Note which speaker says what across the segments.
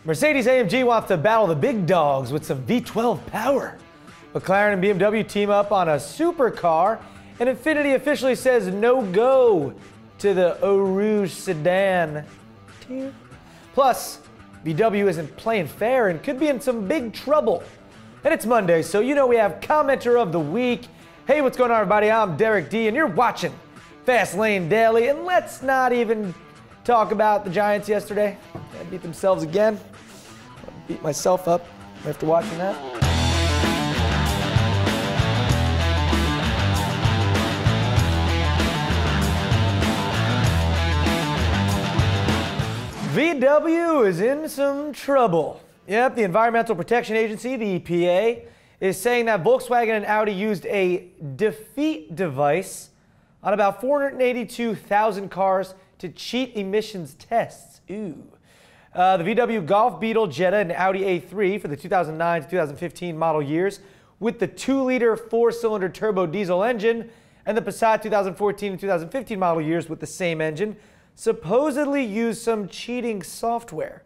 Speaker 1: Mercedes-AMG wants to battle the big dogs with some V12 power. McLaren and BMW team up on a supercar, and Infiniti officially says no-go to the Eau Rouge sedan. Plus, VW isn't playing fair and could be in some big trouble. And it's Monday, so you know we have Commenter of the Week. Hey, what's going on, everybody? I'm Derek D, and you're watching Fast Lane Daily. And let's not even talk about the Giants yesterday. They beat themselves again. I beat myself up after watching that. VW is in some trouble. Yep, the Environmental Protection Agency, the EPA, is saying that Volkswagen and Audi used a defeat device on about 482,000 cars to cheat emissions tests. Ooh. The VW Golf, Beetle, Jetta, and Audi A3 for the 2009 to 2015 model years with the 2-liter 4-cylinder turbo diesel engine, and the Passat 2014 and 2015 model years with the same engine supposedly used some cheating software.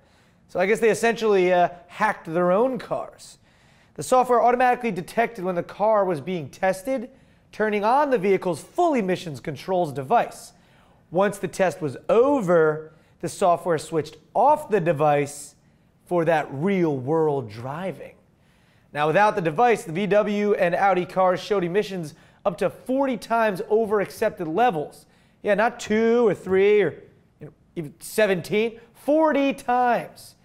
Speaker 1: So I guess they essentially hacked their own cars. The software automatically detected when the car was being tested, turning on the vehicle's full emissions controls device. Once the test was over, the software switched off the device for that real-world driving. Now, without the device, the VW and Audi cars showed emissions up to 40 times over accepted levels. Yeah, not 2 or 3 or even 17, 40 times.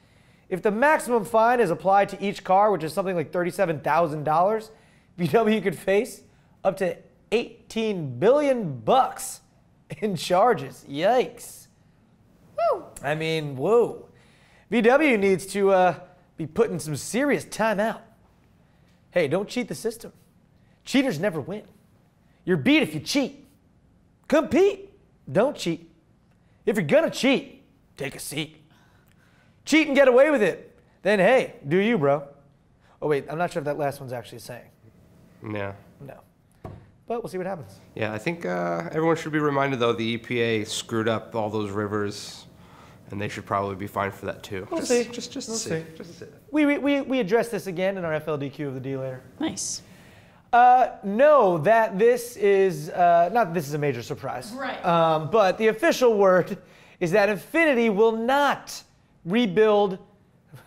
Speaker 1: If the maximum fine is applied to each car, which is something like $37,000, VW could face up to $18 billion in charges. Yikes. Woo. I mean, whoa. VW needs to be put in some serious time out. Hey, don't cheat the system. Cheaters never win. You're beat if you cheat. Compete. Don't cheat. If you're gonna cheat, take a seat. Cheat and get away with it. Then, hey, do you, bro. Oh, wait, I'm not sure if that last one's actually saying.
Speaker 2: Yeah.
Speaker 1: No. But we'll see what happens.
Speaker 2: Yeah, I think everyone should be reminded, though, the EPA screwed up all those rivers, and they should probably be fined for that, too.
Speaker 1: We'll see.
Speaker 2: Just to
Speaker 1: We'll
Speaker 2: see.
Speaker 1: see.
Speaker 2: Just to see.
Speaker 1: We address this again in our FLDQ of the D later.
Speaker 3: Nice.
Speaker 1: No, that this is, not that this is a major surprise.
Speaker 3: Right.
Speaker 1: But the official word is that Infiniti will not rebuild,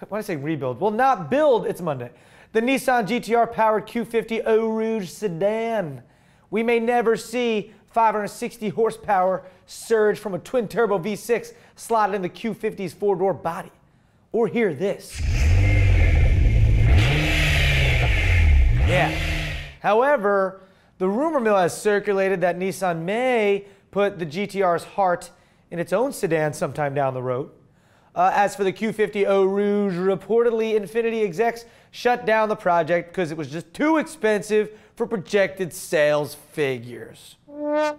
Speaker 1: when I say rebuild, will not build, it's Monday, the Nissan GTR-powered Q50 Eau Rouge sedan. We may never see 560 horsepower surge from a twin-turbo V6 slotted in the Q50's four-door body. Or hear this. Yeah. However, the rumor mill has circulated that Nissan may put the GTR's heart in its own sedan sometime down the road. As for the Q50 Eau Rouge, reportedly Infiniti execs shut down the project because it was just too expensive for projected sales figures. And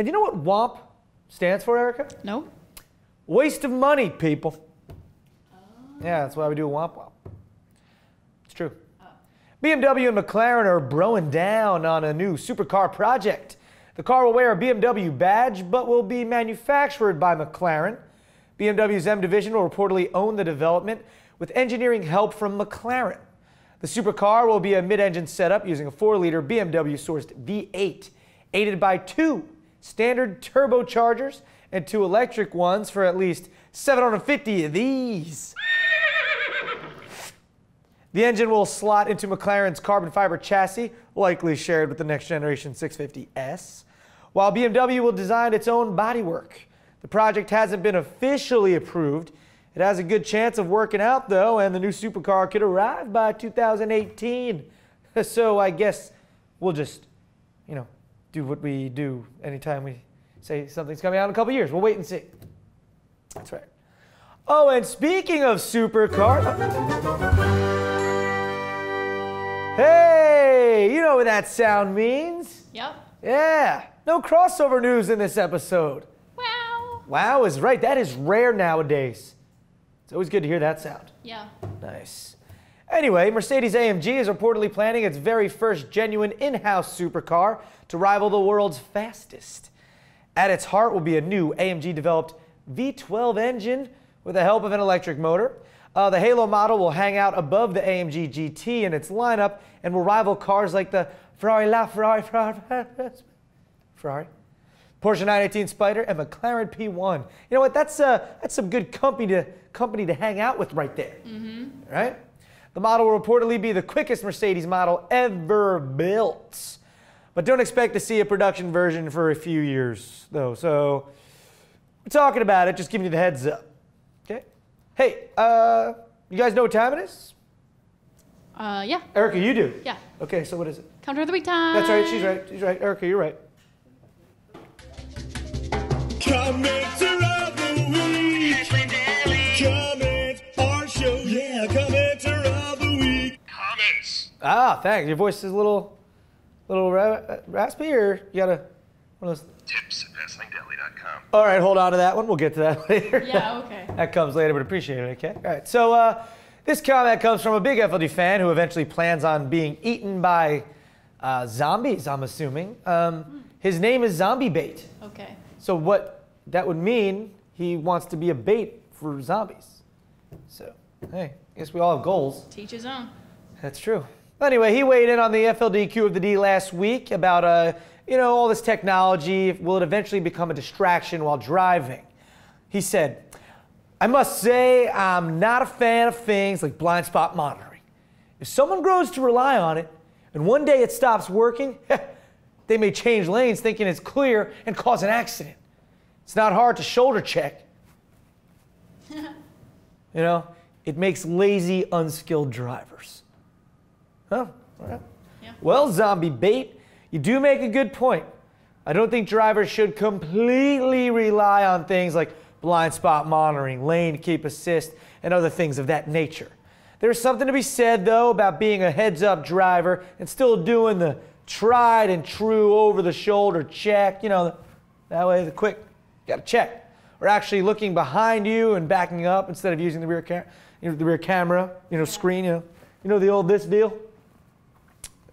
Speaker 1: you know what WOMP stands for, Erica?
Speaker 3: No.
Speaker 1: Waste of money, people. Yeah, that's why we do a WOMP WOMP. It's true. BMW and McLaren are broing down on a new supercar project. The car will wear a BMW badge, but will be manufactured by McLaren. BMW's M division will reportedly own the development with engineering help from McLaren. The supercar will be a mid-engine setup using a 4-liter BMW-sourced V8, aided by 2 standard turbochargers and 2 electric ones for at least 750 of these. The engine will slot into McLaren's carbon fiber chassis, likely shared with the next generation 650S, while BMW will design its own bodywork. The project hasn't been officially approved. It has a good chance of working out, though, and the new supercar could arrive by 2018. So I guess we'll just, do what we do anytime we say something's coming out in a couple years. We'll wait and see. That's right. Oh, and speaking of supercars... Hey, you know what that sound means?
Speaker 3: Yep.
Speaker 1: Yeah, no crossover news in this episode.
Speaker 3: Wow.
Speaker 1: Wow is right. That is rare nowadays. It's always good to hear that sound.
Speaker 3: Yeah.
Speaker 1: Nice. Anyway, Mercedes-AMG is reportedly planning its very first genuine in-house supercar to rival the world's fastest. At its heart will be a new AMG-developed V12 engine with the help of an electric motor. The Halo model will hang out above the AMG GT in its lineup and will rival cars like the Ferrari, Porsche 918 Spider, and McLaren P1. You know what? That's some good company to hang out with right there. Right? The model will reportedly be the quickest Mercedes model ever built. But don't expect to see a production version for a few years, though. So we're talking about it, just giving you the heads up. Okay? Hey, you guys know what time it is?
Speaker 3: Yeah.
Speaker 1: Erica, you do?
Speaker 3: Yeah.
Speaker 1: Okay, so what is it?
Speaker 3: Counter of the week time.
Speaker 1: That's right, she's right. She's right. Erica, you're right.
Speaker 4: Commenter of the week. Comment our show. Yeah, commenter of the week. Comments.
Speaker 1: Ah, thanks. Your voice is a little raspy, or you got one of those?
Speaker 4: Tips at FastLaneDeli.com.
Speaker 1: All right, hold on to that one. We'll get to that later.
Speaker 3: Yeah, okay.
Speaker 1: That comes later, but appreciate it, okay? All right, so this comment comes from a big FLD fan who eventually plans on being eaten by zombies, I'm assuming. His name is Zombie Bait.
Speaker 3: Okay.
Speaker 1: So what that would mean, he wants to be a bait for zombies. So, hey, I guess we all have goals.
Speaker 3: Teach his own.
Speaker 1: That's true. Anyway, he weighed in on the FLD Q of the D last week about, all this technology. Will it eventually become a distraction while driving? He said, I must say I'm not a fan of things like blind spot monitoring. If someone grows to rely on it, and one day it stops working, they may change lanes thinking it's clear and cause an accident. It's not hard to shoulder check. It makes lazy, unskilled drivers. Huh? All right.
Speaker 3: Yeah.
Speaker 1: Well, Zombie Bait, you do make a good point. I don't think drivers should completely rely on things like blind spot monitoring, lane keep assist, and other things of that nature. There's something to be said, though, about being a heads-up driver and still doing the tried and true over-the-shoulder check. That way, the quick, you got to check. Or actually looking behind you and backing up instead of using the rear camera, screen, the old this deal.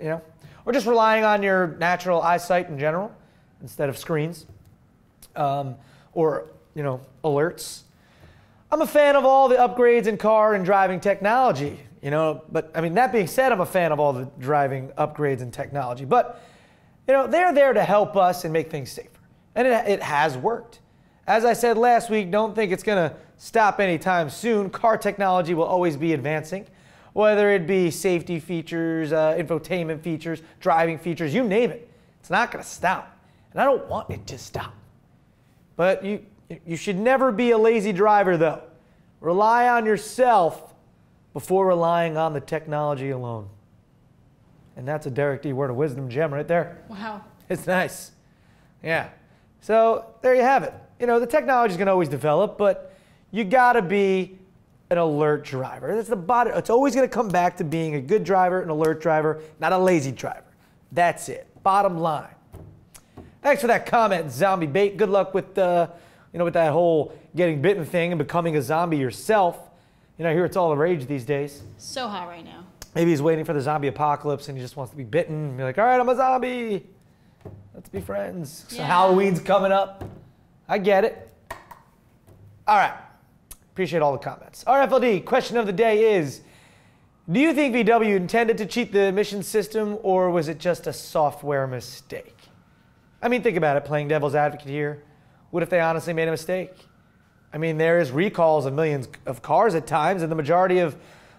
Speaker 1: Or just relying on your natural eyesight in general instead of screens, or alerts. I'm a fan of all the upgrades in car and driving technology, but that being said, I'm a fan of all the driving upgrades and technology, but they're there to help us and make things safer, and it has worked. As I said last week, don't think it's going to stop anytime soon. Car technology will always be advancing. Whether it be safety features, infotainment features, driving features, you name it. It's not going to stop. And I don't want it to stop. But you should never be a lazy driver, though. Rely on yourself before relying on the technology alone. And that's a Derek D. word of wisdom gem right there.
Speaker 3: Wow.
Speaker 1: It's nice. Yeah. So there you have it. The technology is going to always develop, but you got to be an alert driver. That's the bottom. It's always going to come back to being a good driver, an alert driver, not a lazy driver. That's it. Bottom line. Thanks for that comment, Zombie Bait. Good luck with with that whole getting bitten thing and becoming a zombie yourself. I hear it's all the rage these days.
Speaker 3: So hot right now.
Speaker 1: Maybe he's waiting for the zombie apocalypse and he just wants to be bitten and be like, all right, I'm a zombie. Let's be friends. So
Speaker 3: Yeah.
Speaker 1: Halloween's coming up. I get it. All right. Appreciate all the comments. RFLD, question of the day is, do you think VW intended to cheat the emission system, or was it just a software mistake? Think about it, playing devil's advocate here. What if they honestly made a mistake? There is recalls of millions of cars at times, and the majority of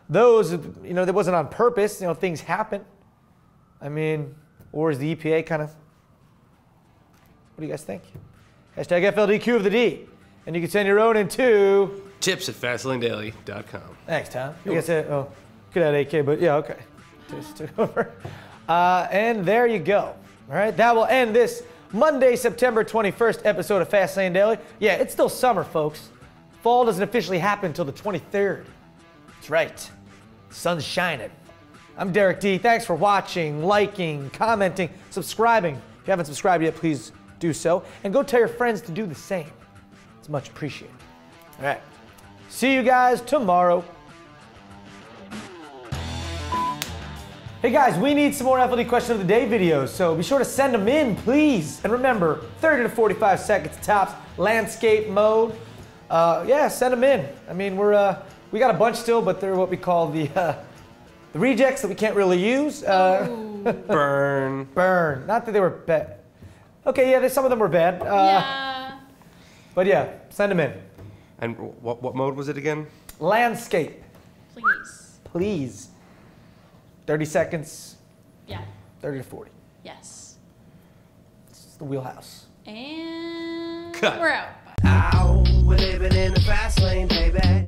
Speaker 1: those, that wasn't on purpose. Things happen. Or is the EPA kind of, what do you guys think? Hashtag FLDQ of the D. And you can send your own into
Speaker 2: Tips at FastLaneDeli.com.
Speaker 1: Thanks, Tom. You guys said, could add AK, but yeah, okay. Just took over. And there you go. All right, that will end this Monday, September 21st episode of Fast Lane Daily. Yeah, it's still summer, folks. Fall doesn't officially happen until the 23rd. That's right. Sun's shining. I'm Derek D. Thanks for watching, liking, commenting, subscribing. If you haven't subscribed yet, please do so. And go tell your friends to do the same. It's much appreciated. All right. See you guys tomorrow. Hey guys, we need some more FLD Question of the Day videos, so be sure to send them in, please. And remember, 30 to 45 seconds tops, landscape mode. Yeah, send them in. I mean, we got a bunch still, but they're what we call the rejects that we can't really use.
Speaker 2: Burn.
Speaker 1: Burn. Not that they were bad. Okay, yeah, some of them were bad.
Speaker 3: Yeah.
Speaker 1: But yeah, send them in.
Speaker 2: And what mode was it again?
Speaker 1: Landscape.
Speaker 3: Please.
Speaker 1: Please. 30 seconds,
Speaker 3: Yeah.
Speaker 1: 30 to 40.
Speaker 3: Yes.
Speaker 1: It's the wheelhouse.
Speaker 3: And
Speaker 2: Cut.
Speaker 3: we're out.
Speaker 5: Ow, we're living in the fast lane, baby.